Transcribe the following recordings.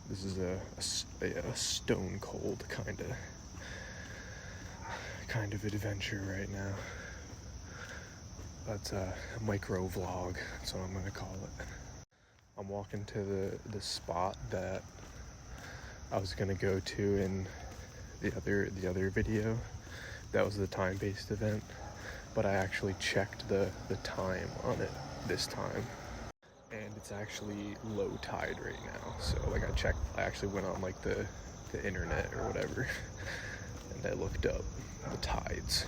This is a stone cold kind of adventure right now. That's a micro vlog, that's what I'm gonna call it. I'm walking to the spot that I was gonna go to in the other video. That was the time-based event, but I actually checked the time on it this time, and it's actually low tide right now. So like I actually went on like the internet or whatever, and I looked up the tides,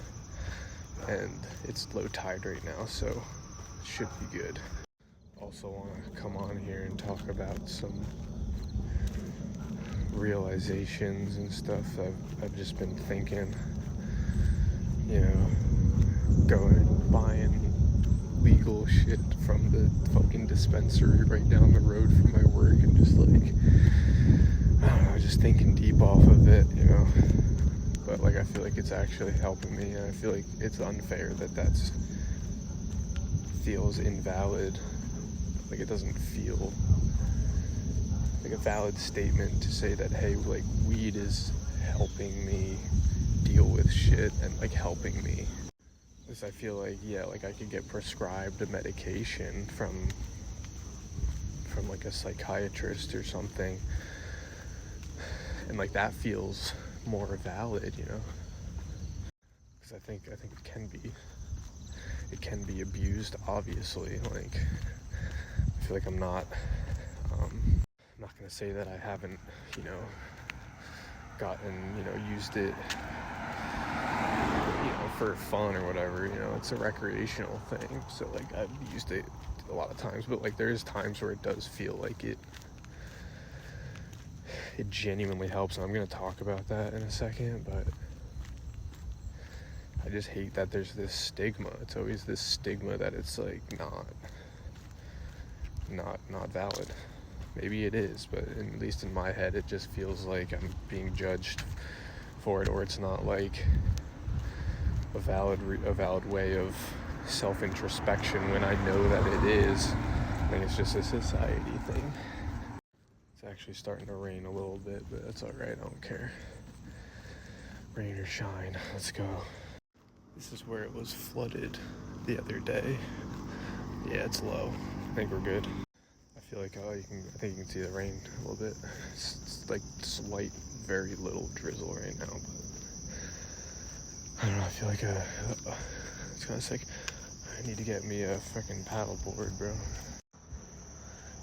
and it's low tide right now, so it should be good. Also want to come on here and talk about some realizations and stuff I've just been thinking, you know, buying legal shit from the fucking dispensary right down the road from my work, and just like, I don't know, just thinking deep off of it, you know. But like, I feel like it's actually helping me, and I feel like it's unfair that feels invalid. Like, it doesn't feel like a valid statement to say that, hey, like, weed is helping me deal with shit and like helping me. Because I feel like, yeah, like I could get prescribed a medication from like a psychiatrist or something, and like that feels more valid, you know. Because I think it can be abused, obviously. Like, I feel like I'm not gonna say that I haven't, you know, used it, you know, for fun or whatever, you know. It's a recreational thing, so like I've used it a lot of times, but like there's times where it does feel like it genuinely helps, and I'm gonna talk about that in a second. But I just hate that there's this stigma. It's always this stigma that it's like not valid. Maybe it is, but at least in my head, it just feels like I'm being judged for it, or it's not like a valid way of self-introspection when I know that it is. I think it's just a society thing. It's actually starting to rain a little bit, but that's alright, I don't care. Rain or shine, let's go. This is where it was flooded the other day. Yeah, it's low. I think we're good. I feel like, I think you can see the rain a little bit. It's like slight, very little drizzle right now, but I don't know, I feel like it's kind of sick. I need to get me a freaking paddleboard, bro.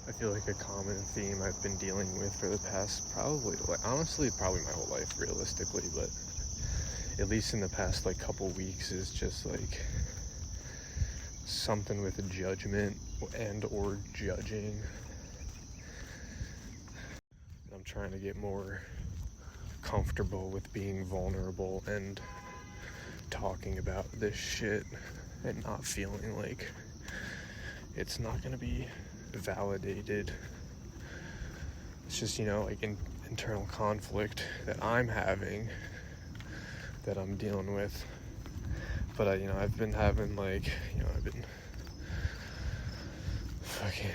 I feel like a common theme I've been dealing with for the past probably my whole life, realistically, but at least in the past like couple weeks, is just like something with judgment and or judging. I'm trying to get more comfortable with being vulnerable and talking about this shit, and not feeling like it's not gonna be validated. It's just, you know, like internal conflict that I'm having, that I'm dealing with. But I've been having I've been fucking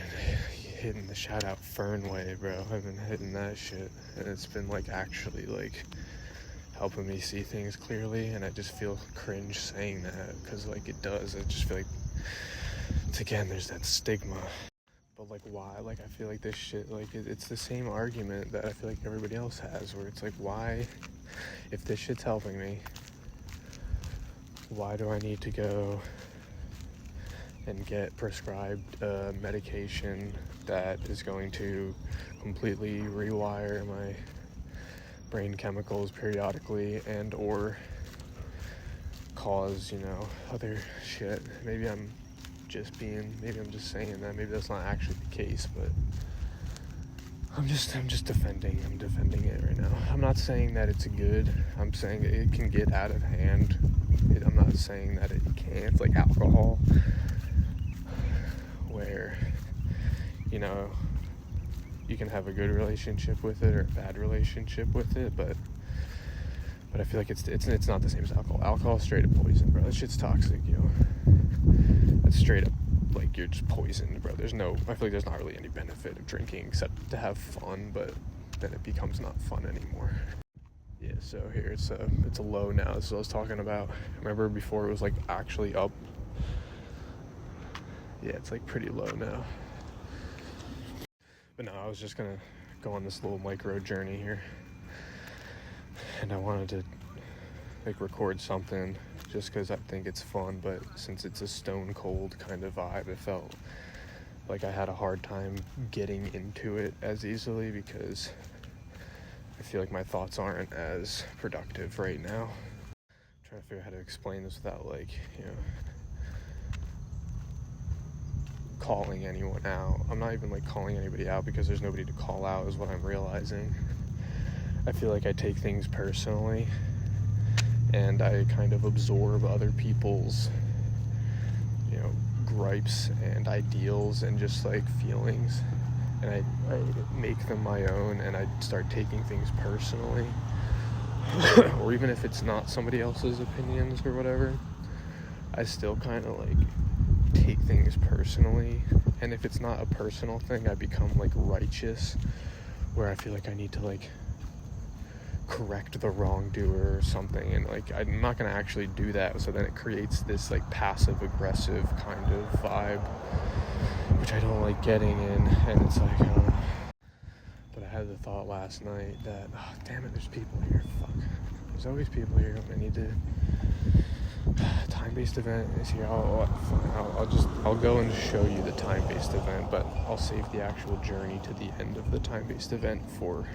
hitting the shout out Fernway, bro. I've been hitting that shit, and it's been like actually like helping me see things clearly, and I just feel cringe saying that, because like it does. I just feel like there's that stigma. But like, why? Like, I feel like this shit, like it's the same argument that I feel like everybody else has, where it's like, why, if this shit's helping me, why do I need to go and get prescribed medication that is going to completely rewire my brain chemicals periodically, and or cause, you know, other shit? Maybe I'm just saying that. Maybe that's not actually the case, but I'm just defending it right now. I'm not saying that it's good. I'm saying it can get out of hand. I'm not saying that it can't. Like alcohol, where, you know, you can have a good relationship with it or a bad relationship with it, but I feel like it's not the same as alcohol. Alcohol is straight up poison, bro. That shit's toxic, you know. That's straight up, like, you're just poisoned, bro. I feel like there's not really any benefit of drinking except to have fun, but then it becomes not fun anymore. Yeah, so here it's a low now. This is what I was talking about. Remember before it was like actually up? Yeah, it's like pretty low now. But no, I was just gonna go on this little micro journey here, and I wanted to like record something just because I think it's fun, but since it's a stone cold kind of vibe, it felt like I had a hard time getting into it as easily because I feel like my thoughts aren't as productive right now. I'm trying to figure out how to explain this without like, you know, calling anyone out. I'm not even like calling anybody out because there's nobody to call out is what I'm realizing. I feel like I take things personally and I kind of absorb other people's, you know, gripes and ideals and just like feelings, and I make them my own, and I start taking things personally. Or even if it's not somebody else's opinions or whatever, I still kind of like take things personally. And if it's not a personal thing, I become like righteous, where I feel like I need to like correct the wrongdoer or something, and like I'm not gonna actually do that, so then it creates this like passive aggressive kind of vibe, which I don't like getting in. And it's like but I had the thought last night that, oh damn it, there's people here, fuck, there's always people here. I need to, time-based event is here. I'll go and show you the time-based event, but I'll save the actual journey to the end of the time-based event for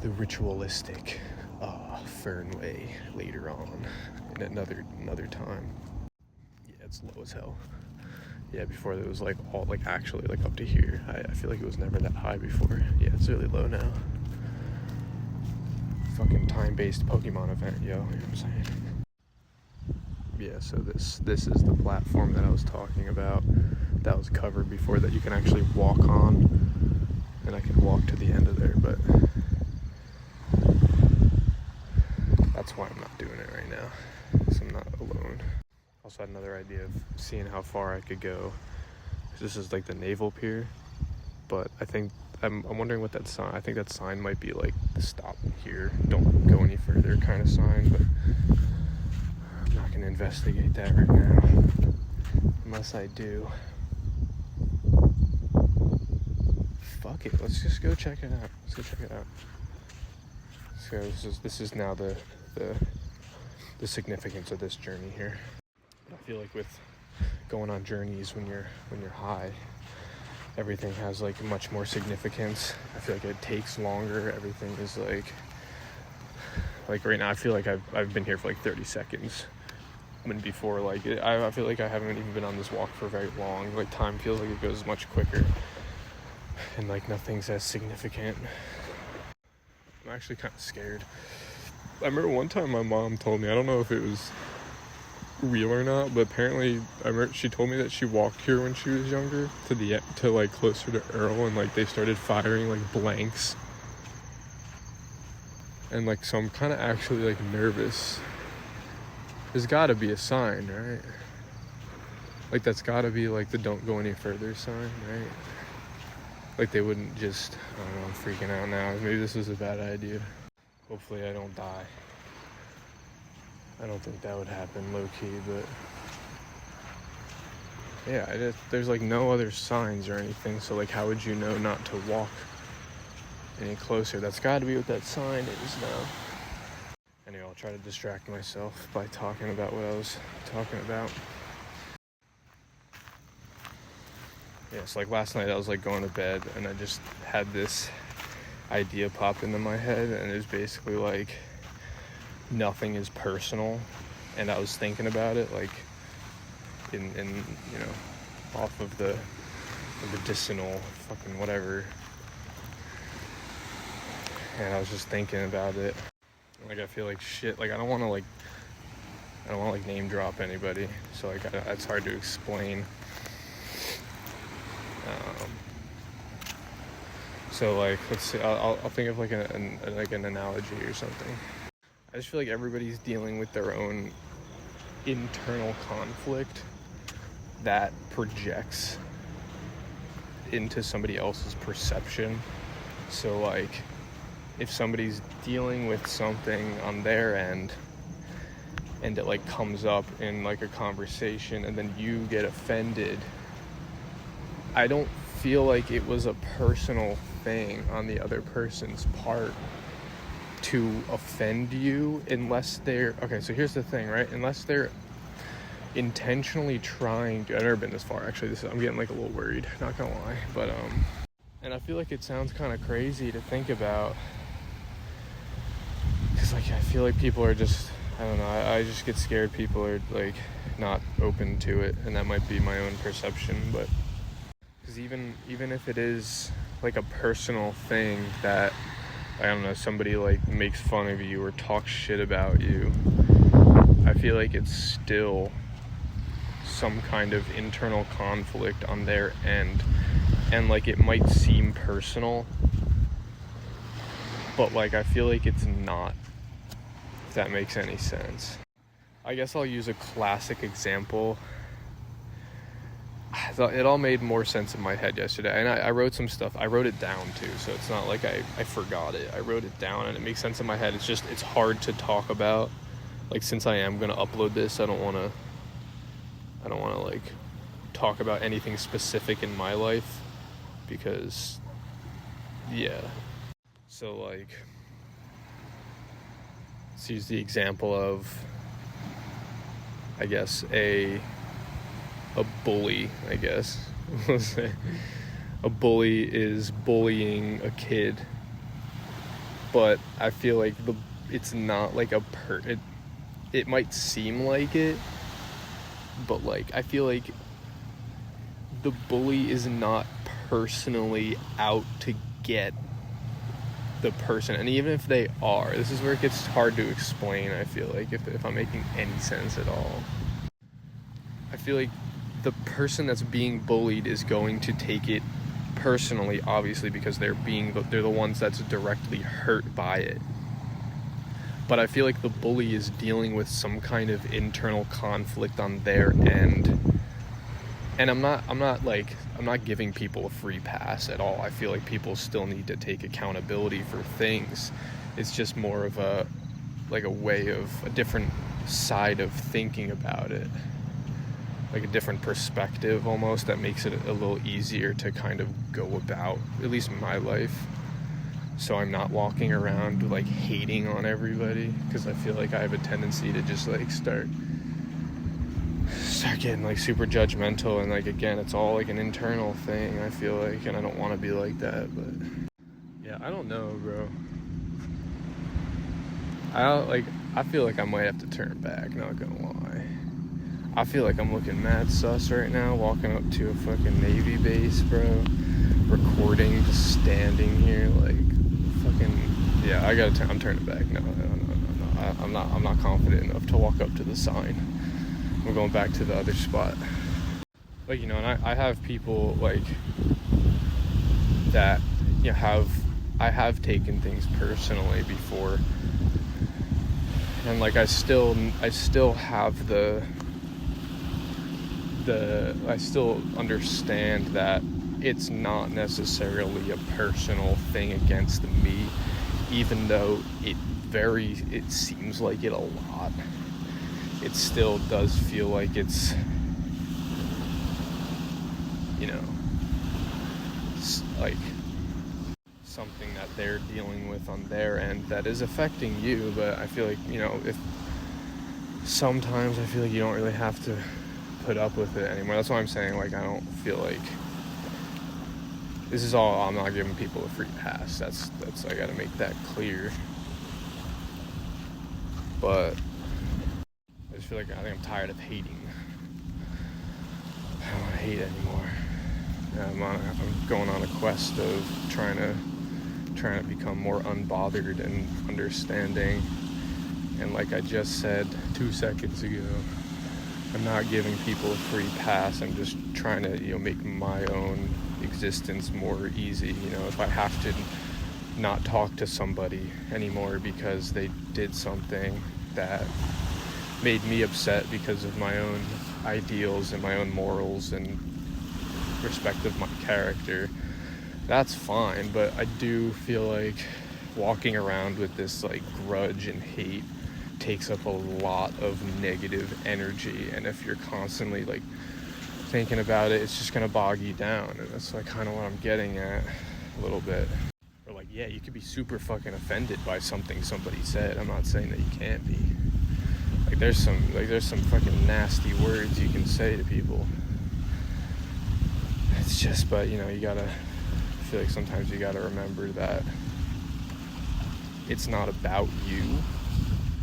the ritualistic Fernway later on in another time. Yeah, it's low as hell. Yeah, before it was like all like actually like up to here. I feel like it was never that high before. Yeah, it's really low now. Fucking time-based Pokemon event, yo, you know what I'm saying? Yeah, so this is the platform that I was talking about that was covered before, that you can actually walk on, and I can walk to the end of there, but that's why I'm not doing it right now, because I'm not alone. Also had another idea of seeing how far I could go. This is like the naval pier, but I think I'm wondering what that sign, I think that sign might be like the stop here, don't go any further kind of sign, but I'm not going to investigate that right now, unless I do. Fuck it, let's just go check it out. So this is now the significance of this journey here. I feel like with going on journeys when you're high, everything has like much more significance. I feel like it takes longer. Everything is like right now I feel like I've been here for like 30 seconds. When before, like I feel like I haven't even been on this walk for very long. Like time feels like it goes much quicker, and like nothing's as significant. I'm actually kind of scared. I remember one time my mom told me, I don't know if it was real or not, but apparently she told me that she walked here when she was younger to like closer to Earl, and like they started firing like blanks, and like so I'm kind of actually like nervous. There's gotta be a sign, right? Like that's gotta be like the don't go any further sign, right? Like they wouldn't just, I don't know, I'm freaking out now. Maybe this was a bad idea. Hopefully I don't die. I don't think that would happen low-key, but yeah, there's like no other signs or anything, so like how would you know not to walk any closer? That's gotta be what that sign is now. Anyway, I'll try to distract myself by talking about what I was talking about. Yeah, so like last night I was like going to bed and I just had this idea pop into my head, and it was basically like nothing is personal, and I was thinking about it like in you know, off of the medicinal fucking whatever, and I was just thinking about it. Like I feel like shit, like I don't want to like name drop anybody, so like it's hard to explain. So like let's see, I'll think of like an analogy or something. I just feel like everybody's dealing with their own internal conflict that projects into somebody else's perception So like, if somebody's dealing with something on their end and it like comes up in like a conversation and then you get offended, I don't feel like it was a personal thing on the other person's part to offend you, unless they're, okay, so here's the thing, right? Unless they're intentionally trying to, I've never been this far, actually, I'm getting like a little worried, not gonna lie, but and I feel like it sounds kind of crazy to think about, because like I feel like people are just, I don't know, I just get scared people are like not open to it, and that might be my own perception, but because even if it is like a personal thing that, I don't know, somebody like makes fun of you or talks shit about you, I feel like it's still some kind of internal conflict on their end, and like it might seem personal, but like I feel like it's not, if that makes any sense. I guess I'll use a classic example. I thought it all made more sense in my head yesterday, and I wrote some stuff. I wrote it down too, so it's not like I forgot it. I wrote it down and it makes sense in my head. It's just, it's hard to talk about, like, since I am gonna upload this, I don't wanna like talk about anything specific in my life, because yeah. So like, let's use the example of, I guess, a bully, I guess. Let's say a bully is bullying a kid, but I feel like it's not like it might seem like it, but like I feel like the bully is not personally out to get the person, and even if they are, this is where it gets hard to explain. I feel like if I'm making any sense at all, I feel like the person that's being bullied is going to take it personally, obviously, because they're the ones that's directly hurt by it. But I feel like the bully is dealing with some kind of internal conflict on their end. And I'm not giving people a free pass at all. I feel like people still need to take accountability for things. It's just more of a way of a different side of thinking about it. Like a different perspective almost, that makes it a little easier to kind of go about, at least in my life. So I'm not walking around like hating on everybody, because I feel like I have a tendency to just like start getting like super judgmental, and like, again, it's all like an internal thing, I feel like, and I don't want to be like that. But yeah, I don't know, bro. I feel like I might have to turn back, not gonna lie. I feel like I'm looking mad sus right now, walking up to a fucking Navy base, bro, recording, just standing here, like, fucking, yeah, I'm turning back. No, I'm not confident enough to walk up to the sign. We're going back to the other spot. Like, you know, and I have people, like, that, you know, I have taken things personally before, and, like, I still have I still understand that it's not necessarily a personal thing against me, even though it seems like it a lot. It still does feel like it's, you know, it's like something that they're dealing with on their end that is affecting you. But I feel like, you know, sometimes I feel like you don't really have to put up with it anymore. That's why I'm saying, like, I don't feel like this is all, I'm not giving people a free pass. That's I gotta make that clear. But I just feel like, I think I'm tired of hating. I don't want to hate anymore. I'm going on a quest of trying to become more unbothered and understanding. And like I just said 2 seconds ago, I'm not giving people a free pass. I'm just trying to, you know, make my own existence more easy. You know, if I have to not talk to somebody anymore because they did something that made me upset because of my own ideals and my own morals and respect of my character, that's fine, but I do feel like walking around with this like grudge and hate takes up a lot of negative energy, and if you're constantly like thinking about it, it's just gonna bog you down, and that's like kind of what I'm getting at a little bit. Or like, yeah, you could be super fucking offended by something somebody said. I'm not saying that you can't be. Like there's some fucking nasty words you can say to people. It's just, but you know, I feel like sometimes you gotta remember that it's not about you.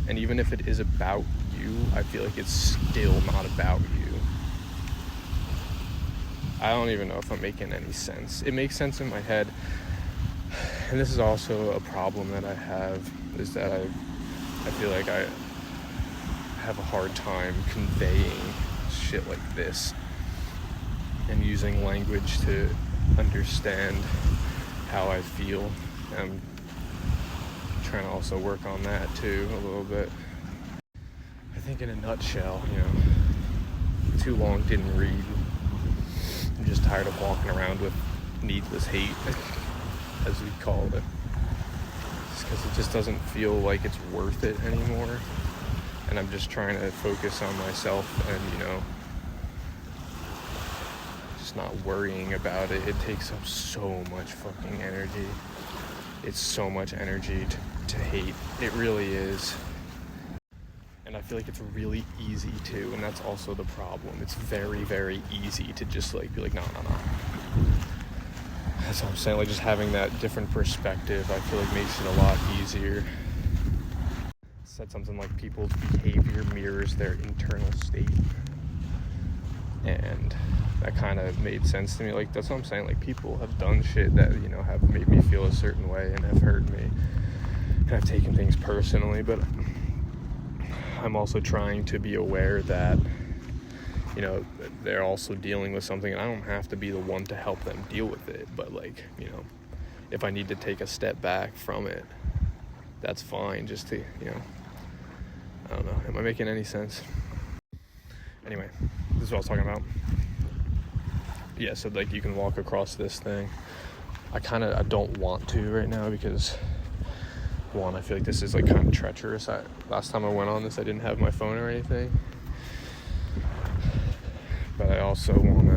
And even if it is about you, I feel like it's still not about you. I don't even know if I'm making any sense. It makes sense in my head. And this is also a problem that I have, is that I feel like I have a hard time conveying shit like this and using language to understand how I feel. I'm trying to also work on that too a little bit. I think in a nutshell, you know, too long didn't read. I'm just tired of walking around with needless hate, as we call it. Just because it just doesn't feel like it's worth it anymore. And I'm just trying to focus on myself and, you know, just not worrying about it. It takes up so much fucking energy. It's so much energy to hate. It really is. And I feel like it's really easy to, and that's also the problem. It's very, very easy to just like be like, no. That's what I'm saying. Like just having that different perspective, I feel like makes it a lot easier. Said something like people's behavior mirrors their internal state. And that kind of made sense to me. Like that's what I'm saying. Like people have done shit that, you know, have made me feel a certain way and have hurt me. And I've taken things personally, but I'm also trying to be aware that, you know, they're also dealing with something, and I don't have to be the one to help them deal with it. But like, you know, if I need to take a step back from it, that's fine. Just to, you know, I don't know. Am I making any sense? Anyway, this is what I was talking about. Yeah, so like you can walk across this thing. I don't want to right now because, one, I feel like this is like kind of treacherous. Last time I went on this, I didn't have my phone or anything. But I also want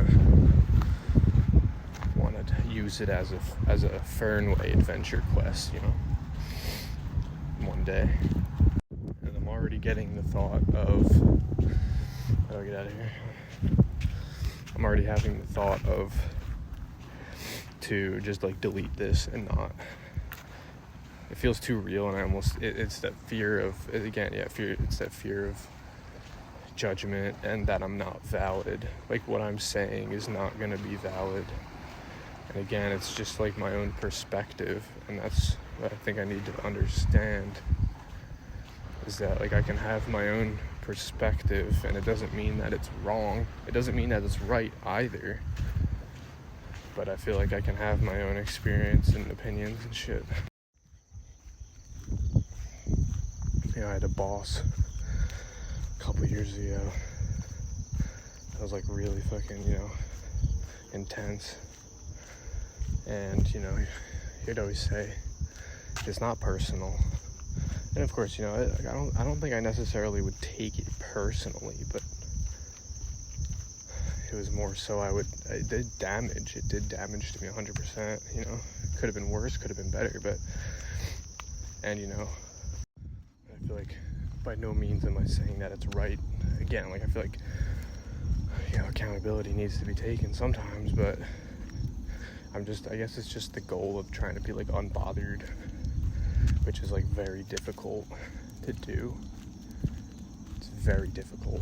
to use it as a Fernway adventure quest, you know, one day. And I'm already getting the thought of, how do I get out of here? I'm already having the thought of to just like delete this and not. It feels too real, and it's that fear of, again, yeah, fear. It's that fear of judgment and that I'm not valid. Like what I'm saying is not going to be valid. And again, it's just like my own perspective, and that's what I think I need to understand, is that like I can have my own perspective, and it doesn't mean that it's wrong. It doesn't mean that it's right either. But I feel like I can have my own experience and opinions and shit. You know, I had a boss a couple years ago that was like really fucking, you know, intense. And, you know, he'd always say, it's not personal. And of course, you know, I don't think I necessarily would take it personally, but it was more so it did damage to me 100%, you know. Could have been worse, could have been better, but, and, you know, I feel like by no means am I saying that it's right. Again, like I feel like, you know, accountability needs to be taken sometimes, but I guess it's just the goal of trying to be like unbothered, which is like very difficult to do. It's very difficult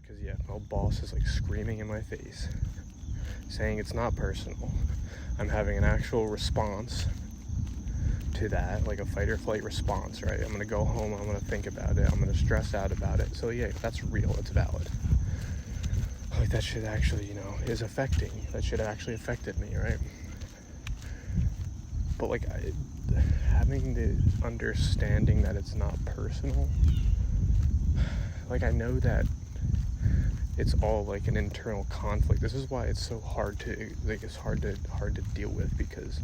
because, yeah, my boss is like screaming in my face saying it's not personal. I'm having an actual response to that, like a fight or flight response, right? I'm gonna go home, I'm gonna think about it, I'm gonna stress out about it. So yeah, that's real, it's valid. Like that shit actually, you know, is affecting. That shit actually affected me, right? But like having the understanding that it's not personal, like I know that it's all like an internal conflict. This is why it's so hard to, like, it's hard to deal with, because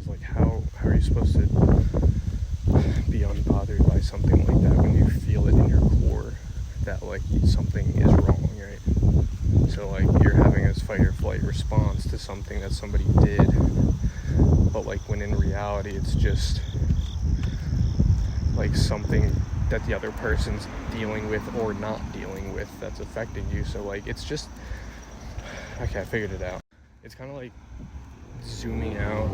like how are you supposed to be unbothered by something like that when you feel it in your core that like something is wrong, right? So like you're having this fight or flight response to something that somebody did, but like when in reality it's just like something that the other person's dealing with or not dealing with that's affecting you. So like it's just, okay, I figured it out. It's kind of like zooming out.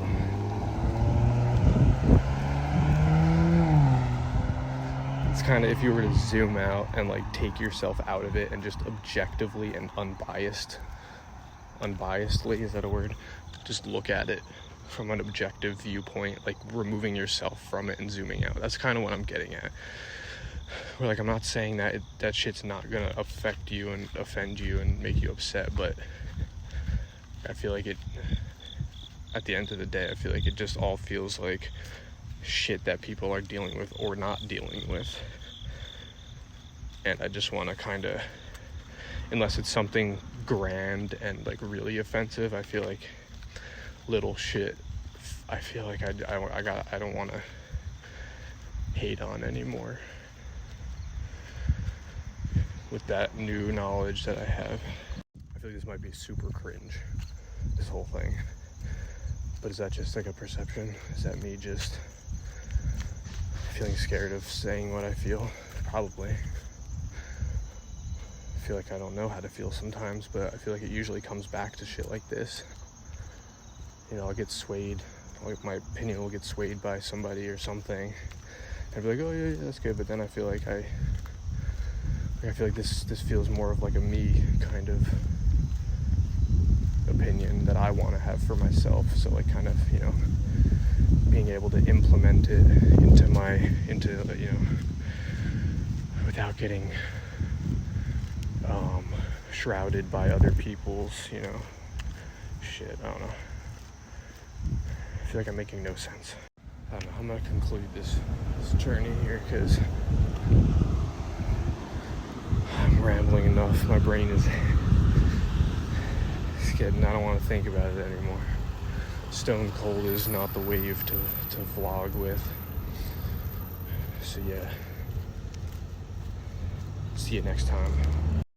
It's kind of, if you were to zoom out and like take yourself out of it and just objectively and unbiasedly, is that a word? Just look at it from an objective viewpoint, like removing yourself from it and zooming out. That's kind of what I'm getting at. Where like I'm not saying that that shit's not gonna affect you and offend you and make you upset, but I feel like it, at the end of the day, I feel like it just all feels like shit that people are dealing with or not dealing with. And I just want to kind of, unless it's something grand and like really offensive, I feel like little shit, I feel like I don't want to hate on anymore with that new knowledge that I have. I feel like this might be super cringe, this whole thing, but is that just like a perception? Is that me just feeling scared of saying what I feel? Probably. I feel like I don't know how to feel sometimes, but I feel like it usually comes back to shit like this. You know, I'll get swayed, like my opinion will get swayed by somebody or something. I'd be like, oh yeah, that's good, but then I feel like this feels more of like a me kind of opinion that I want to have for myself. So like kind of, you know, being able to implement it into you know, without getting shrouded by other people's, you know, shit. I don't know. I feel like I'm making no sense. I don't know. I'm gonna conclude this journey here because I'm rambling enough. My brain is getting, I don't want to think about it anymore. Stone cold is not the wave to vlog with. So yeah. See you next time.